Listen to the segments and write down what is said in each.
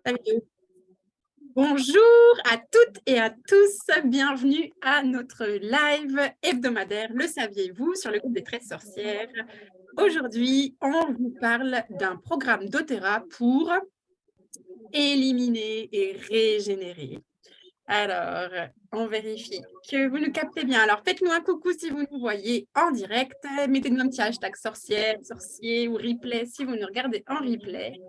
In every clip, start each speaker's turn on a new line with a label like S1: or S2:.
S1: La vidéo. Bonjour à toutes et à tous, bienvenue à notre live hebdomadaire, le saviez-vous, sur le groupe des 13 sorcières. Aujourd'hui, on vous parle d'un programme doTERRA pour éliminer et régénérer. Alors, on vérifie que vous nous captez bien. Alors, faites-nous un coucou si vous nous voyez en direct. Mettez-nous un petit hashtag sorcière, sorcier ou replay si vous nous regardez en replay.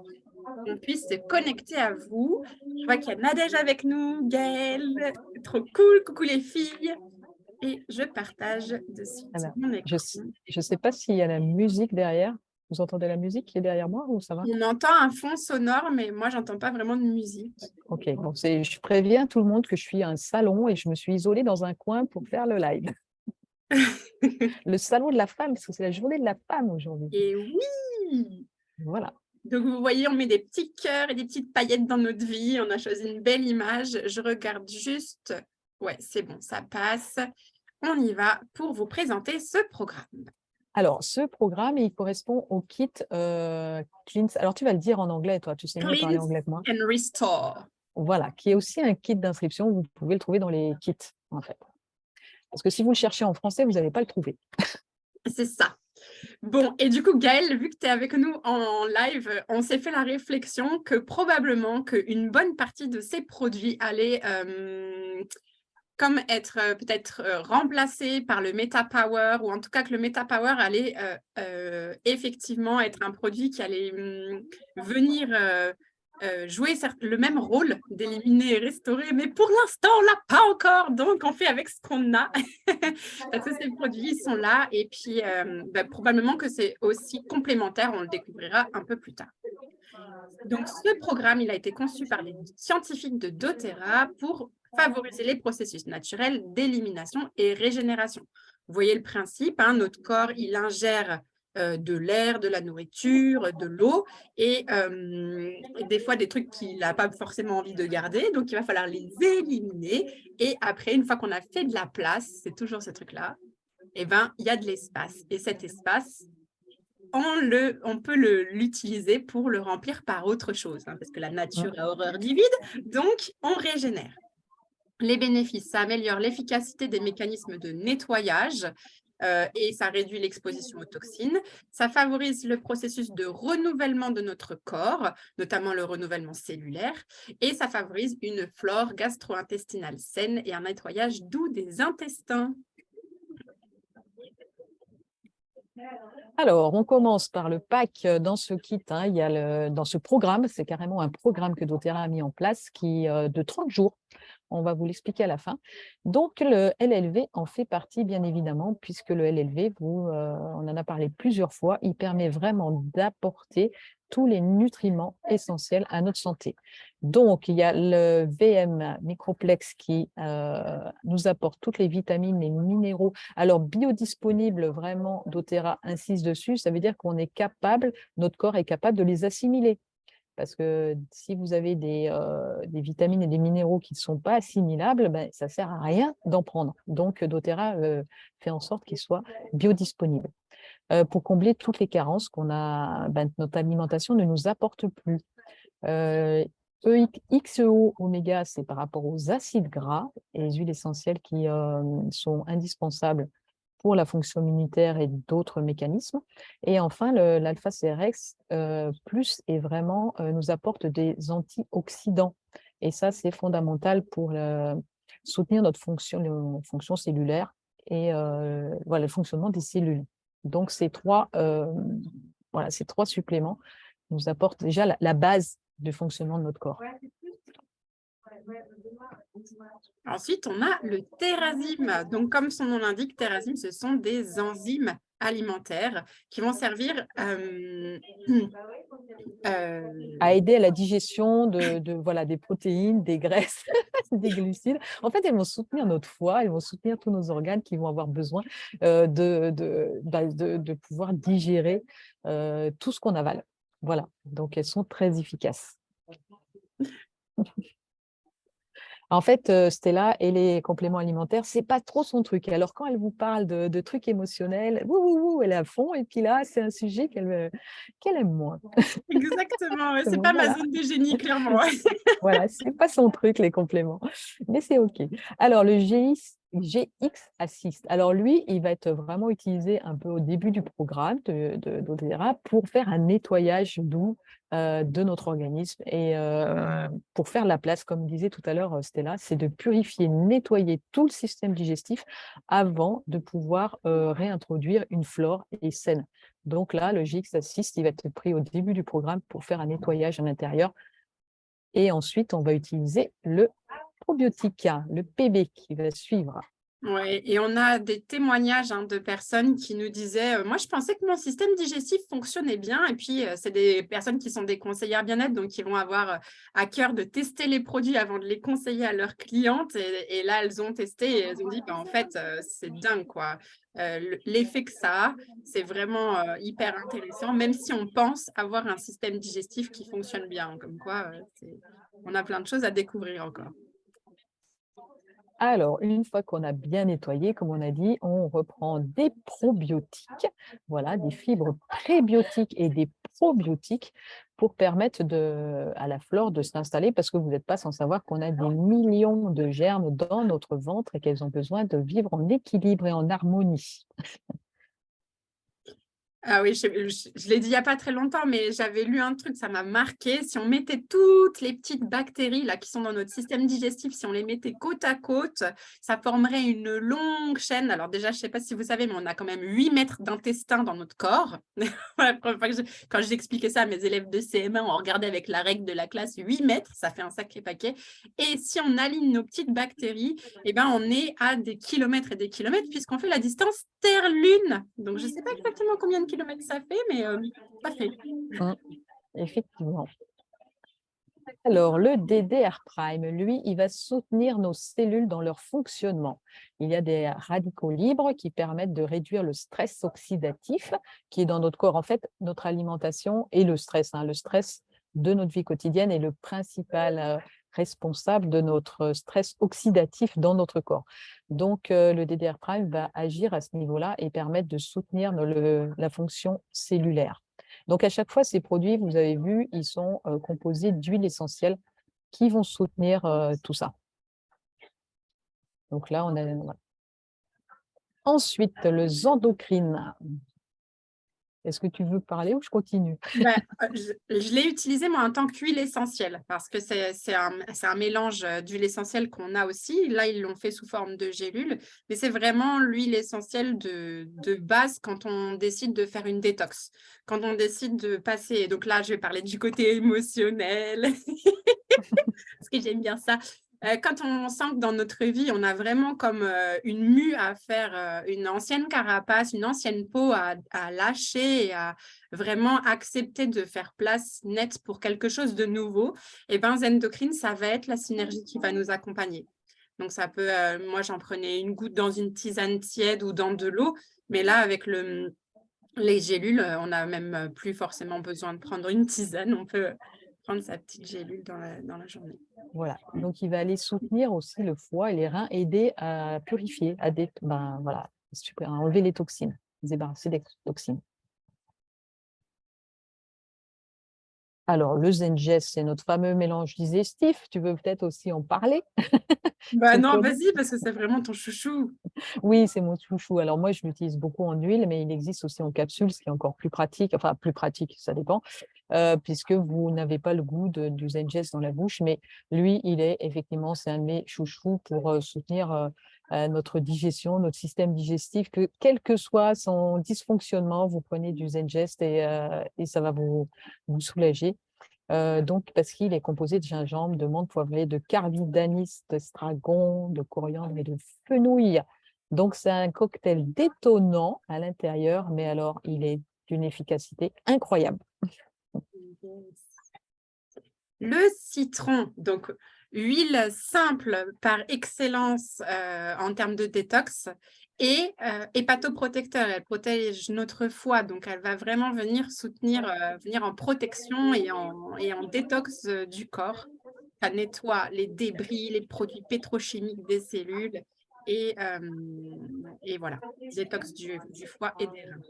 S1: On puisse se connecter à vous. Je vois qu'il y a Nadège avec nous, Gaëlle, trop cool, coucou les filles. Et je partage de suite
S2: Alors,
S1: mon
S2: je
S1: écran.
S2: ne sais pas s'il y a la musique derrière. Vous entendez la musique qui est derrière moi ou ça va?
S1: On entend un fond sonore, mais moi, j'entends pas vraiment de musique.
S2: Ok, bon, je préviens tout le monde que je suis à un salon et je me suis isolée dans un coin pour faire le live. Le salon de la femme, parce que c'est la journée de la femme aujourd'hui.
S1: Et oui!
S2: Voilà.
S1: Donc, vous voyez, on met des petits cœurs et des petites paillettes dans notre vie. On a choisi une belle image. Je regarde juste. Ouais, c'est bon, ça passe. On y va pour vous présenter ce programme.
S2: Alors, ce programme, il correspond au kit Cleanse. Alors, tu vas le dire en anglais, toi, tu sais mieux parler
S1: Cleanse
S2: anglais que moi.
S1: and Restore.
S2: Voilà, qui est aussi un kit d'inscription. Vous pouvez le trouver dans les kits, en fait. Parce que si vous le cherchez en français, vous n'allez pas le trouver.
S1: C'est ça. Bon, et du coup, Gaëlle, vu que tu es avec nous en live, on s'est fait la réflexion que probablement qu'une bonne partie de ces produits allaient comme être peut-être remplacés par le Meta Power, ou en tout cas que le Meta Power allait effectivement être un produit qui allait venir jouer le même rôle d'éliminer et restaurer, mais pour l'instant, on l'a pas encore, donc on fait avec ce qu'on a. Parce que ces produits sont là, et puis probablement que c'est aussi complémentaire, on le découvrira un peu plus tard. Donc, ce programme, il a été conçu par les scientifiques de doTERRA pour favoriser les processus naturels d'élimination et régénération. Vous voyez le principe, hein, notre corps, il ingère de l'air, de la nourriture, de l'eau et des fois des trucs qu'il n'a pas forcément envie de garder. Donc, il va falloir les éliminer. Et après, une fois qu'on a fait de la place, c'est toujours ce truc-là, eh ben, il y a de l'espace. Et cet espace, on peut l'utiliser pour le remplir par autre chose, hein, parce que la nature a horreur du vide, donc on régénère. Les bénéfices, ça améliore l'efficacité des mécanismes de nettoyage et ça réduit l'exposition aux toxines. Ça favorise le processus de renouvellement de notre corps, notamment le renouvellement cellulaire, et ça favorise une flore gastro-intestinale saine et un nettoyage doux des intestins.
S2: Alors, on commence par le pack dans ce kit. Hein, il y a dans ce programme, c'est carrément un programme que doTERRA a mis en place qui de 30 jours. On va vous l'expliquer à la fin. Donc, le LLV en fait partie, bien évidemment, puisque le LLV, on en a parlé plusieurs fois, il permet vraiment d'apporter tous les nutriments essentiels à notre santé. Donc, il y a le VM Microplex qui nous apporte toutes les vitamines, les minéraux. Alors, biodisponibles, vraiment, doTERRA insiste dessus, ça veut dire qu'on est capable, notre corps est capable de les assimiler. Parce que si vous avez des vitamines et des minéraux qui ne sont pas assimilables, ben, ça ne sert à rien d'en prendre. Donc, doTERRA fait en sorte qu'ils soient biodisponibles. Pour combler toutes les carences qu'on a, ben, notre alimentation ne nous apporte plus. XEO oméga, c'est par rapport aux acides gras et les huiles essentielles qui sont indispensables pour la fonction immunitaire et d'autres mécanismes. Et enfin, l'alpha-CRX plus est vraiment nous apporte des antioxydants. Et ça, c'est fondamental pour soutenir notre fonction cellulaire et voilà, le fonctionnement des cellules. Donc, ces trois suppléments nous apportent déjà la base du fonctionnement de notre corps.
S1: Ensuite, on a le Terrazym. Donc, comme son nom l'indique, Terrazym, ce sont des enzymes alimentaires qui vont servir
S2: à aider à la digestion voilà, des protéines, des graisses, des glucides. En fait, elles vont soutenir notre foie, elles vont soutenir tous nos organes qui vont avoir besoin de pouvoir digérer tout ce qu'on avale. Voilà, donc elles sont très efficaces. En fait, Stella et les compléments alimentaires, c'est pas trop son truc. Alors, quand elle vous parle de trucs émotionnels, elle est à fond. Et puis là, c'est un sujet qu'elle aime moins.
S1: Exactement, ouais, c'est
S2: Donc,
S1: pas ma
S2: voilà.
S1: zone de génie, clairement. Ouais.
S2: Voilà, c'est pas son truc, les compléments, mais c'est OK. Alors, le GX Assist, alors lui, il va être vraiment utilisé un peu au début du programme d'Odera pour faire un nettoyage doux de notre organisme et pour faire la place, comme disait tout à l'heure Stella, c'est de purifier, nettoyer tout le système digestif avant de pouvoir réintroduire une flore et saine. Donc là, le GX Assist, il va être pris au début du programme pour faire un nettoyage à l'intérieur et ensuite, on va utiliser le probiotique, le PB qui va suivre.
S1: Ouais, et on a des témoignages de personnes qui nous disaient moi, je pensais que mon système digestif fonctionnait bien. Et puis, c'est des personnes qui sont des conseillères bien-être, donc qui vont avoir à cœur de tester les produits avant de les conseiller à leurs clientes. Et là, elles ont testé et elles ont dit en fait, c'est dingue, quoi. L'effet que ça a, c'est vraiment hyper intéressant, même si on pense avoir un système digestif qui fonctionne bien. Comme quoi, on a plein de choses à découvrir encore.
S2: Alors, une fois qu'on a bien nettoyé, comme on a dit, on reprend des probiotiques, voilà, des fibres prébiotiques et des probiotiques pour permettre à la flore de s'installer, parce que vous n'êtes pas sans savoir qu'on a des millions de germes dans notre ventre et qu'elles ont besoin de vivre en équilibre et en harmonie.
S1: Ah oui, je l'ai dit il n'y a pas très longtemps, mais j'avais lu un truc, ça m'a marqué. Si on mettait toutes les petites bactéries là, qui sont dans notre système digestif, si on les mettait côte à côte, ça formerait une longue chaîne. Alors déjà, je ne sais pas si vous savez, mais on a quand même 8 mètres d'intestin dans notre corps. La première fois quand j'expliquais ça à mes élèves de CM1, on regardait avec la règle de la classe 8 mètres, ça fait un sacré paquet. Et si on aligne nos petites bactéries, eh ben, on est à des kilomètres et des kilomètres puisqu'on fait la distance Terre-Lune. Donc, je ne sais pas exactement combien de kilomètres ça fait, mais ça fait.
S2: Effectivement. Alors, le DDR prime, lui, il va soutenir nos cellules dans leur fonctionnement. Il y a des radicaux libres qui permettent de réduire le stress oxydatif qui est dans notre corps. En fait, notre alimentation et le stress. Le stress de notre vie quotidienne est le principal responsable de notre stress oxydatif dans notre corps. Donc, le DDR prime va agir à ce niveau-là et permettre de soutenir la fonction cellulaire. Donc, à chaque fois, ces produits, vous avez vu, ils sont composés d'huiles essentielles qui vont soutenir tout ça. Donc là, on a... Voilà. Ensuite, le Zendocrine. Est-ce que tu veux parler ou je continue?
S1: Je l'ai utilisé moi en tant qu'huile essentielle parce que c'est un mélange d'huile essentielle qu'on a aussi. Là, ils l'ont fait sous forme de gélule, mais c'est vraiment l'huile essentielle de base quand on décide de faire une détox, quand on décide de passer. Donc là, je vais parler du côté émotionnel parce que j'aime bien ça. Quand on sent que dans notre vie, on a vraiment comme une mue à faire, une ancienne carapace, une ancienne peau à lâcher et à vraiment accepter de faire place nette pour quelque chose de nouveau, et ben Zendocrine, ça va être la synergie qui va nous accompagner. Donc, ça peut, moi, j'en prenais une goutte dans une tisane tiède ou dans de l'eau, mais là, avec les gélules, on n'a même plus forcément besoin de prendre une tisane, on peut prendre sa petite gélule dans la journée.
S2: Voilà. Donc, il va aller soutenir aussi le foie et les reins, aider à purifier, voilà, à enlever les toxines, débarrasser des toxines. Alors, le Zengest, c'est notre fameux mélange digestif. Tu veux peut-être aussi en parler?
S1: Non, vas-y, parce que c'est vraiment ton chouchou.
S2: Oui, c'est mon chouchou. Alors moi, je l'utilise beaucoup en huile, mais il existe aussi en capsule, ce qui est encore plus pratique. Enfin, plus pratique, ça dépend, puisque vous n'avez pas le goût du Zengest dans la bouche. Mais lui, effectivement, c'est un de mes chouchous pour soutenir notre digestion, notre système digestif, que quel que soit son dysfonctionnement, vous prenez du Zengest et ça va vous soulager. Donc, parce qu'il est composé de gingembre, de menthe poivrée, de carvi d'anis, d'estragon, de coriandre et de fenouil. Donc, c'est un cocktail détonnant à l'intérieur, mais alors, il est d'une efficacité incroyable.
S1: Le citron, donc huile simple par excellence en termes de détox et hépatoprotecteur. Elle protège notre foie, donc elle va vraiment venir soutenir, venir en protection et en détox du corps. ça nettoie les débris, les produits pétrochimiques des cellules et voilà, détox du foie et des reins.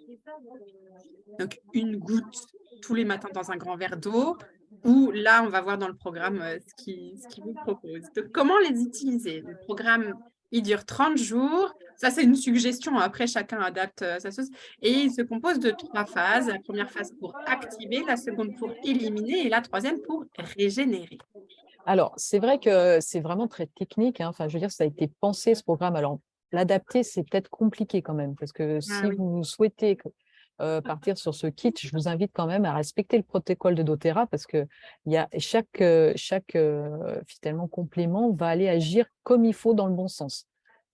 S1: Donc, une goutte tous les matins dans un grand verre d'eau, ou là, on va voir dans le programme ce qu'il vous propose. Donc, comment les utiliser? Le programme, il dure 30 jours. Ça, c'est une suggestion. Après, chacun adapte sa sauce. Et il se compose de 3 phases. La première phase pour activer, la seconde pour éliminer et la troisième pour régénérer.
S2: Alors, c'est vrai que c'est vraiment très technique, hein. Enfin, je veux dire, ça a été pensé, ce programme. Alors, l'adapter, c'est peut-être compliqué quand même, parce que
S1: Ah
S2: si
S1: oui.
S2: vous souhaitez partir sur ce kit, je vous invite quand même à respecter le protocole de doTERRA, parce que chaque finalement complément va aller agir comme il faut dans le bon sens.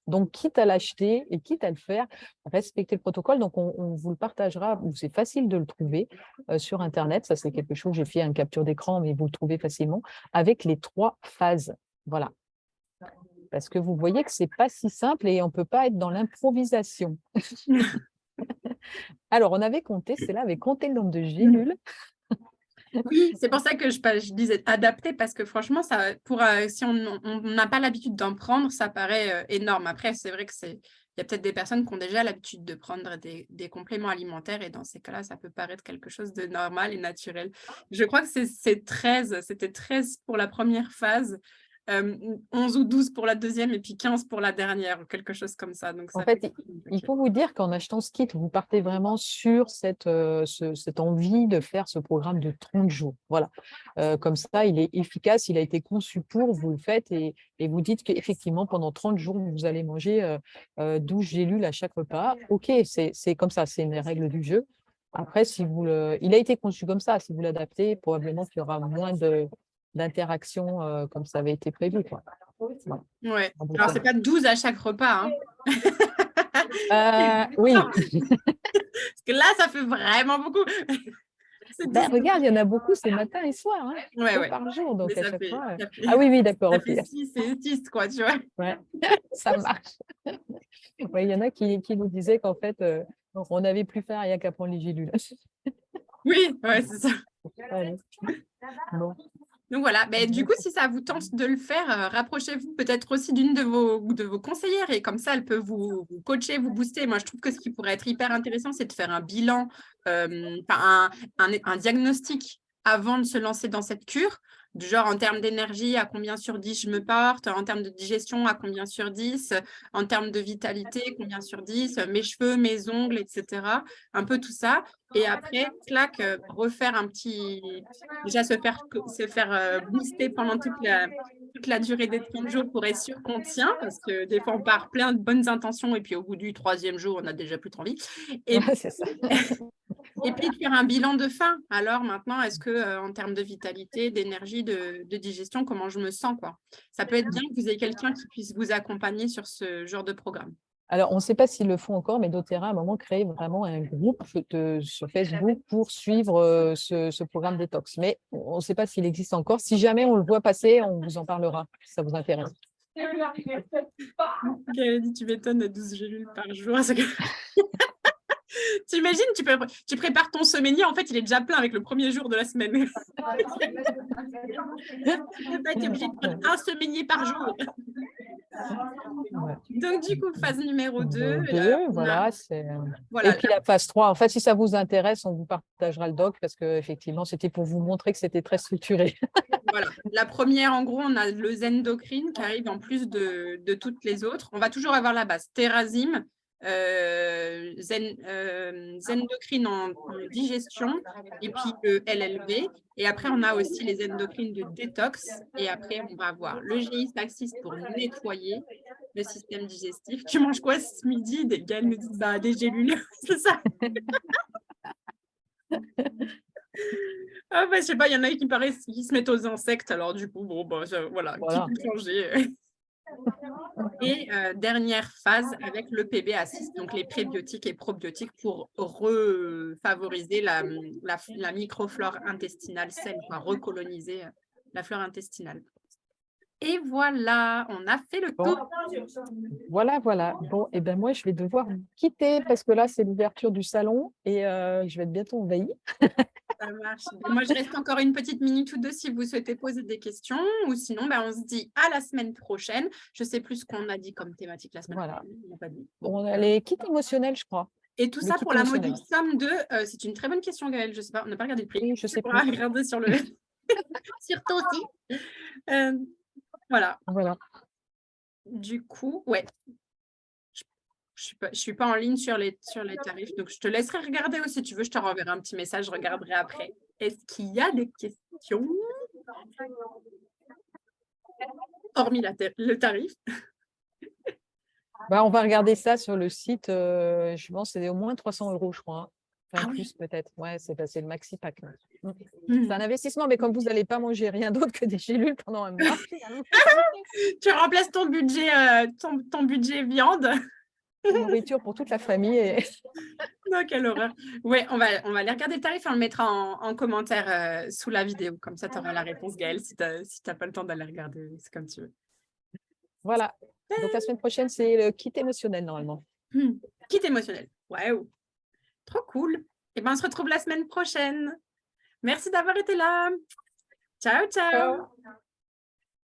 S2: Donc, quitte à l'acheter et quitte à le faire, respecter le protocole. Donc, on vous le partagera, ou c'est facile de le trouver sur Internet. Ça, c'est quelque chose, j'ai fait une capture d'écran, mais vous le trouvez facilement, avec les 3 phases. Voilà. Parce que vous voyez que ce n'est pas si simple et on ne peut pas être dans l'improvisation. Alors, on avait compté, Céla avait compté le nombre de gélules.
S1: Oui, c'est pour ça que je disais adapter, parce que franchement, ça, si on n'a pas l'habitude d'en prendre, ça paraît énorme. Après, c'est vrai il y a peut-être des personnes qui ont déjà l'habitude de prendre des compléments alimentaires, et dans ces cas-là, ça peut paraître quelque chose de normal et naturel. Je crois que c'était 13 pour la première phase, 11 ou 12 pour la deuxième, et puis 15 pour la dernière, ou quelque chose comme ça. Donc,
S2: En
S1: ça
S2: fait,
S1: fait...
S2: il faut vous dire qu'en achetant ce kit, vous partez vraiment sur cette envie de faire ce programme de 30 jours. Voilà. Comme ça, il est efficace, il a été conçu pour, vous le faites et vous dites qu'effectivement, pendant 30 jours, vous allez manger 12 gélules à chaque repas. OK, c'est comme ça, c'est une règle du jeu. Après, il a été conçu comme ça. Si vous l'adaptez, probablement qu'il y aura moins d'interactions comme ça avait été prévu, quoi. Voilà.
S1: Ouais. Alors, c'est pas 12 à chaque repas, hein.
S2: Oui.
S1: Parce que là, ça fait vraiment beaucoup.
S2: Regarde, il y en a beaucoup, c'est matin et soir, hein,
S1: Ouais.
S2: par jour. Donc,
S1: Mais
S2: à chaque fois.
S1: ça
S2: Ah oui, oui, d'accord, ok.
S1: fait 6 et 6, quoi, tu vois.
S2: Ouais. Ça marche. Ouais, il y en a qui nous disaient qu'en fait, on n'avait plus faim rien qu'à prendre les gélules.
S1: Oui, ouais, c'est ça.
S2: Allez. Bon.
S1: Donc voilà, du coup, si ça vous tente de le faire, rapprochez-vous peut-être aussi d'une de vos conseillères, et comme ça, elle peut vous coacher, vous booster. Moi, je trouve que ce qui pourrait être hyper intéressant, c'est de faire un bilan, un diagnostic avant de se lancer dans cette cure, du genre en termes d'énergie, à combien sur 10 je me porte, en termes de digestion, à combien sur 10, en termes de vitalité, combien sur 10, mes cheveux, mes ongles, etc. Un peu tout ça. Et après, clac, refaire déjà se faire booster pendant toute la durée des 30 jours pour être sûr qu'on tient, parce que des fois, on part plein de bonnes intentions et puis au bout du 3e jour, on n'a déjà plus trop envie. Et,
S2: Ouais, c'est ça.
S1: et puis, de faire un bilan de fin. Alors maintenant, est-ce que en termes de vitalité, d'énergie, de digestion, comment je me sens, quoi. Ça peut être bien que vous ayez quelqu'un qui puisse vous accompagner sur ce genre de programme.
S2: Alors, on ne sait pas s'ils le font encore, mais doTERRA, à un moment, crée vraiment un groupe sur Facebook pour suivre ce programme détox. Mais on ne sait pas s'il existe encore. Si jamais on le voit passer, on vous en parlera, si ça vous intéresse.
S1: Tu m'étonnes, 12 gélules par jour. T'imagines, tu prépares ton semainier, en fait, il est déjà plein avec le premier jour de la semaine. Tu n'as pas été obligé de prendre un semainier par jour.
S2: Ouais.
S1: Donc, du coup, phase numéro 2.
S2: Voilà.
S1: Voilà,
S2: Et puis la phase 3, en fait, si ça vous intéresse, on vous partagera le doc parce qu'effectivement, c'était pour vous montrer que c'était très structuré.
S1: voilà. La première, en gros, on a le Zendocrine qui arrive en plus de toutes les autres. On va toujours avoir la base Therazim, Zendocrine en digestion, et puis le LLV. Et après, on a aussi les endocrines de détox. Et après, on va avoir le GI Axis pour nettoyer le système digestif. Tu manges quoi ce midi? Des gars me disent des gélules, c'est ça. Je sais pas, il y en a qui paraissent qui se mettent aux insectes, alors du coup, voilà. Qui peut changer. Et dernière phase avec le PB-A6, donc les prébiotiques et probiotiques pour favoriser la microflore intestinale saine, recoloniser la flore intestinale. Et voilà, on a fait le tour.
S2: Voilà. Bon, et ben moi, je vais devoir quitter parce que là, c'est l'ouverture du salon et je vais être bientôt envahie.
S1: Ça marche. Moi, je reste encore une petite minute ou deux si vous souhaitez poser des questions. Ou sinon, on se dit à la semaine prochaine. Je ne sais plus ce qu'on a dit comme thématique la semaine
S2: Voilà.
S1: prochaine. On n'a pas dit.
S2: On a les kits émotionnels, je crois.
S1: Et tout
S2: Le
S1: ça
S2: kit
S1: pour la
S2: émotionnel.
S1: modique somme de... c'est une très bonne question, Gaëlle. Je ne sais pas, on n'a pas regardé le prix.
S2: Oui, je sais
S1: On va
S2: plus.
S1: regarder sur le... sur ton site. Voilà.
S2: Voilà.
S1: Du coup, ouais. Je suis pas en ligne sur les tarifs, donc je te laisserai regarder aussi. Si tu veux, je te renverrai un petit message, je regarderai après. Est-ce qu'il y a des questions? Hormis le tarif.
S2: On va regarder ça sur le site. Je pense que c'est au moins 300 €, je crois. Enfin,
S1: Ah oui.
S2: plus peut-être. Ouais, c'est le maxi pack.
S1: Mm.
S2: C'est un investissement, mais comme vous n'allez pas manger rien d'autre que des gélules pendant un mois.
S1: Tu remplaces ton budget, ton budget viande.
S2: Nourriture pour toute la famille.
S1: Non, quelle horreur. Ouais, on va aller regarder le tarif et on le mettra en commentaire sous la vidéo. Comme ça, tu auras la réponse, Gaëlle, si tu n'as pas le temps d'aller regarder. C'est comme tu veux.
S2: Voilà. Donc, la semaine prochaine, c'est le kit émotionnel, normalement.
S1: Kit émotionnel. Waouh. Trop cool. Et on se retrouve la semaine prochaine. Merci d'avoir été là. Ciao, ciao.